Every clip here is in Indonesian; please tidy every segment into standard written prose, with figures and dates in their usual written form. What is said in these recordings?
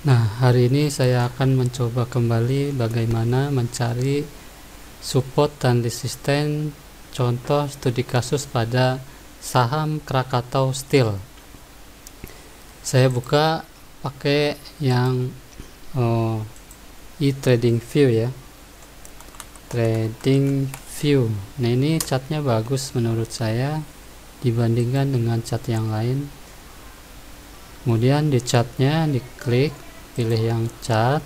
Nah, hari ini saya akan mencoba kembali bagaimana mencari support dan resisten contoh studi kasus pada saham Krakatau Steel. Saya buka pakai yang e-trading view ya. Trading view. Nah, ini chartnya bagus menurut saya dibandingkan dengan chart yang lain. Kemudian di chartnya diklik, pilih yang chart.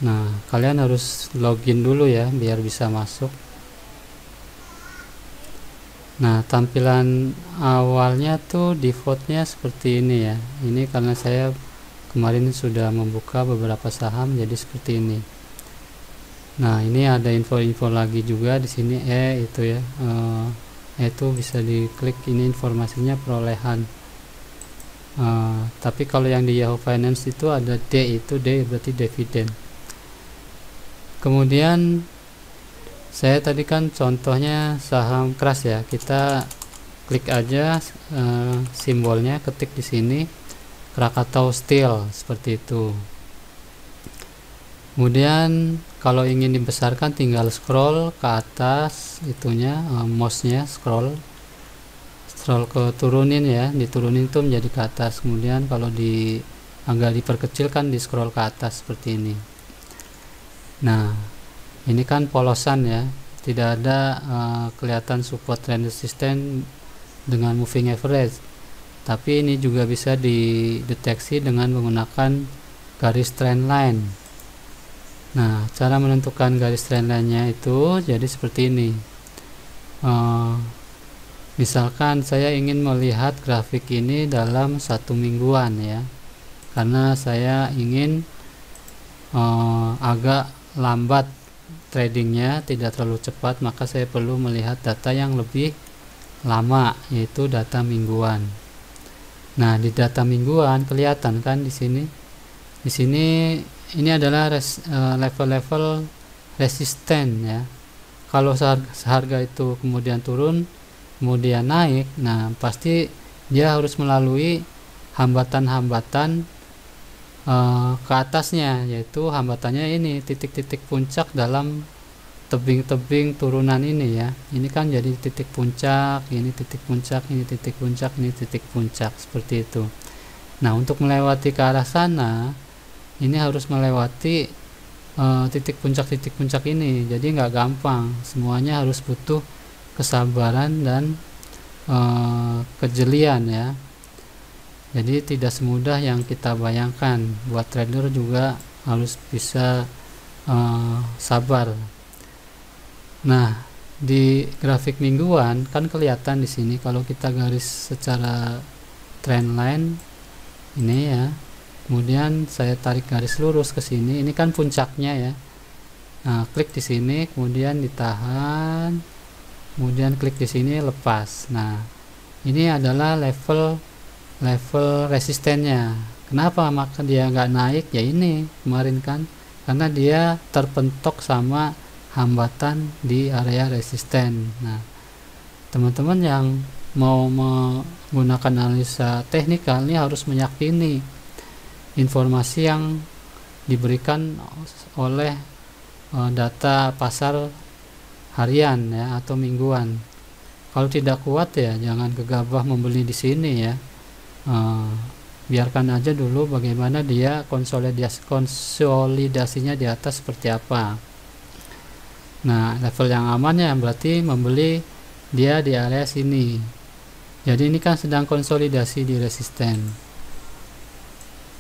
Nah, kalian harus login dulu ya biar bisa masuk. Nah, tampilan awalnya tuh defaultnya seperti ini ya. Ini karena saya kemarin sudah membuka beberapa saham jadi seperti ini. Nah, ini ada info-info lagi juga di sini itu ya. Itu bisa diklik, ini informasinya perolehan. Tapi kalau yang di Yahoo Finance itu ada D, itu D berarti dividen. Kemudian saya tadi kan contohnya saham keras ya, kita klik aja simbolnya, ketik di sini Krakatau Steel seperti itu. Kemudian kalau ingin dibesarkan tinggal scroll ke atas itunya, mouse-nya scroll ke turunin ya, diturunin tuh menjadi ke atas. Kemudian kalau agak diperkecil kan di scroll ke atas seperti ini. Nah, ini kan polosan ya, tidak ada kelihatan support trend resisten dengan moving average, tapi ini juga bisa dideteksi dengan menggunakan garis trend line. Nah, cara menentukan garis trend line-nya itu jadi seperti ini. Misalkan saya ingin melihat grafik ini dalam 1 mingguan ya, karena saya ingin agak lambat tradingnya, tidak terlalu cepat, maka saya perlu melihat data yang lebih lama, yaitu data mingguan. Nah, di data mingguan kelihatan kan di sini. Di sini ini adalah level-level resisten ya. Kalau harga itu kemudian turun, kemudian naik, nah pasti dia harus melalui hambatan-hambatan ke atasnya, yaitu hambatannya ini titik-titik puncak dalam tebing-tebing turunan ini ya. Ini kan jadi titik puncak, ini titik puncak, ini titik puncak, ini titik puncak, seperti itu. Nah, untuk melewati ke arah sana ini harus melewati titik puncak ini, jadi nggak gampang, semuanya harus butuh kesabaran dan kejelian ya. Jadi tidak semudah yang kita bayangkan. Buat trader juga harus bisa sabar. Nah, di grafik mingguan kan kelihatan di sini kalau kita garis secara trend line ini ya. Kemudian saya tarik garis lurus ke sini. Ini kan puncaknya ya. Nah, klik di sini, kemudian ditahan, kemudian klik di sini, lepas. Nah, ini adalah level resistennya. Kenapa maka dia nggak naik? Ya ini kemarin kan, karena dia terpentok sama hambatan di area resisten. Nah, teman-teman yang mau menggunakan analisa teknikal ini harus meyakini informasi yang diberikan oleh data pasar harian ya atau mingguan. Kalau tidak kuat ya jangan gegabah membeli di sini ya. Biarkan aja dulu bagaimana dia konsolidasinya di atas seperti apa. Nah, level yang amannya berarti membeli dia di area sini. Jadi ini kan sedang konsolidasi di resisten.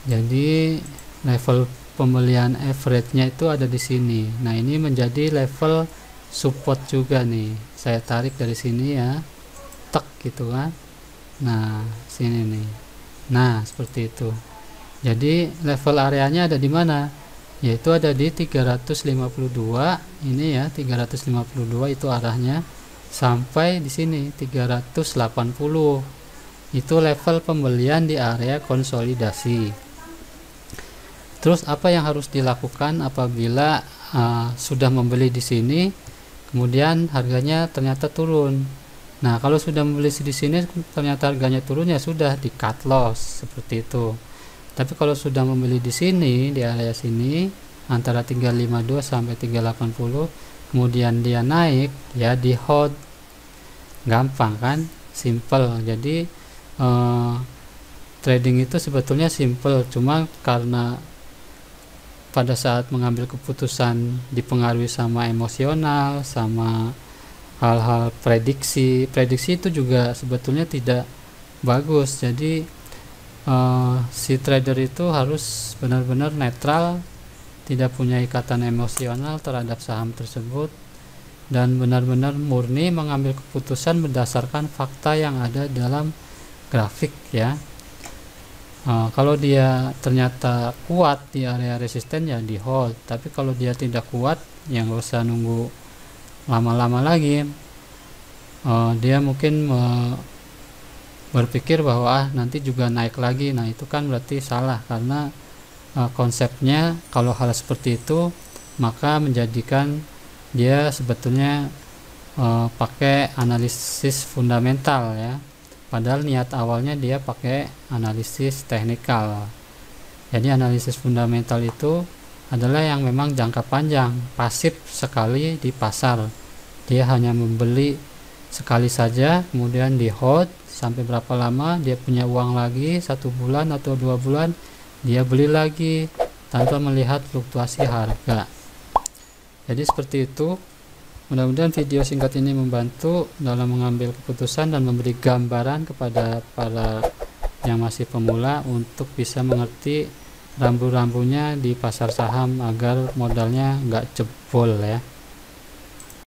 Jadi level pembelian average-nya itu ada di sini. Nah, ini menjadi level support juga nih. Saya tarik dari sini ya, tek gitu kan. Nah, sini nih. Nah, seperti itu. Jadi level areanya ada di mana? Yaitu ada di 352. Ini ya, 352 itu arahnya sampai di sini 380. Itu level pembelian di area konsolidasi. Terus apa yang harus dilakukan apabila sudah membeli di sini, kemudian harganya ternyata turun? Nah, kalau sudah membeli di sini ternyata harganya turun, ya sudah di cut loss seperti itu. Tapi kalau sudah membeli di sini, di area sini antara 352 sampai 380, kemudian dia naik, ya di hold. Gampang kan, simple. Jadi trading itu sebetulnya simple, cuma karena pada saat mengambil keputusan dipengaruhi sama emosional, sama hal-hal prediksi itu juga sebetulnya tidak bagus. Jadi si trader itu harus benar-benar netral, tidak punya ikatan emosional terhadap saham tersebut, dan benar-benar murni mengambil keputusan berdasarkan fakta yang ada dalam grafik, ya. Kalau dia ternyata kuat di area resisten, ya di hold. Tapi kalau dia tidak kuat, ya nggak usah nunggu lama-lama lagi. Dia mungkin berpikir bahwa nanti juga naik lagi. Nah, itu kan berarti salah, karena konsepnya kalau hal seperti itu maka menjadikan dia sebetulnya pakai analisis fundamental, ya. Padahal niat awalnya dia pakai analisis teknikal. Jadi analisis fundamental itu adalah yang memang jangka panjang, pasif sekali di pasar. Dia hanya membeli sekali saja, kemudian di hold sampai berapa lama, dia punya uang lagi 1 bulan atau 2 bulan, dia beli lagi tanpa melihat fluktuasi harga. Jadi seperti itu. Mudah-mudahan video singkat ini membantu dalam mengambil keputusan dan memberi gambaran kepada para yang masih pemula untuk bisa mengerti rambu-rambunya di pasar saham agar modalnya nggak jebol, ya.